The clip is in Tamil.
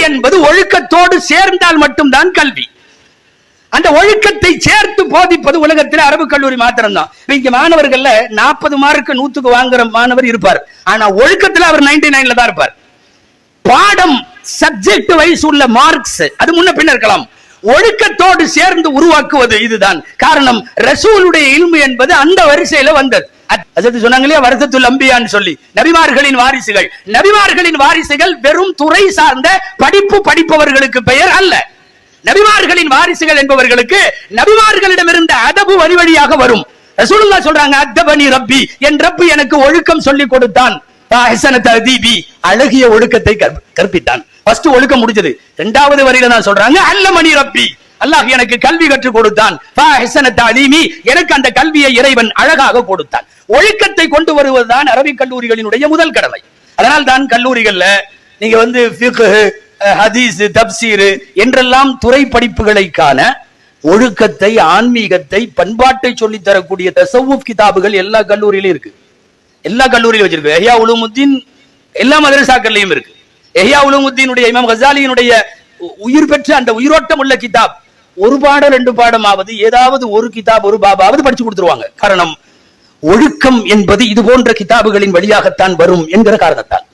என்பது ஒழுக்கத்தோடு சேர்ந்தால் மட்டும்தான் கல்வி. அந்த ஒழுக்கத்தை சேர்த்து போதிப்பது உலகத்தில் அரபு கல்லூரி மாத்திரம்தான். இங்க மாணவர்கள் 40 மார்க் 100க்கு வாங்குற மாணவர் இருப்பார். ஆனா ஒழுக்கத்தில் அவர் 99ல தான் இருப்பார். பாடம் சப்ஜெக்ட் வைஸ் உள்ள மார்க்ஸ் அது முன்ன பின்ன இருக்கலாம். ஒழுக்கத்தோடு சேர்ந்து உருவாக்குவது இதுதான் காரணம். ரசூலுடைய இல்மு என்பது அந்த வரிசையில வந்தது. சொன்னாங்க இல்லையா, வரசத்துல் அம்பியான்னு சொல்லி, நபிமார்களின் வாரிசுகள். நபிமார்களின் வாரிசுகள் வெறும் துறை சார்ந்த படிப்பு படிப்பவர்களுக்கு பெயர் அல்ல. நபிமார்களின் வாரிசுகள் என்பவர்களுக்கு நபிமார்களிடம் இருந்த அதபு வழி வழியாக வரும். ரசூலுல்லாஹ் சொல்றாங்க, அத்தபனி ரப்பி, என் ரப்பு எனக்கு ஒழுக்கம் சொல்லி கொடுத்தான். அழகிய ஒழுக்கத்தை கற்பித்தான். ஃபர்ஸ்ட் ஒழுக்கம் முடிஞ்சது. இரண்டாவது வரியில தான் சொல்றாங்க, அல்லமணி ரப்பி, அல்லாஹ் எனக்கு கல்வி கற்றுக் கொடுத்தான். எனக்கு அந்த கல்வியை இறைவன் அழகாக கொடுத்தான். ஒழுக்கத்தை கொண்டு வருவதுதான் அரபிக் கல்லூரிகளினுடைய முதல் கடமை. அதனால் தான் கல்லூரிகள்ல நீங்க ஃபிக்ஹ், ஹதீஸ், தப்சீர் என்றெல்லாம் துறை படிப்புகளை காண ஒழுக்கத்தை, ஆன்மீகத்தை, பண்பாட்டை சொல்லி தரக்கூடிய தஸவ்வுஃப் கிதாபுகள் எல்லா கல்லூரியிலும் இருக்கு. எல்லா கல்லூரியிலும் வச்சிருக்கு. இஹ்யா உலூமுத்தீன் எல்லா மதரசாக்கள்லயும் இருக்கு. இஹ்யா உலூமுத்தீனுடைய இமாம் கஸாலியினுடைய உயிர் பெற்ற அந்த உயிரோட்டம் உள்ள கிதாப் ஒரு பாடம் 2 பாடமாவது ஏதாவது ஒரு கிதாப் ஒரு பாபாவது படிச்சு கொடுத்துருவாங்க. காரணம், ஒழுக்கம் என்பது இது போன்ற கிதாபுகளின் வழியாகத்தான் வரும் என்கிற காரணத்தால்.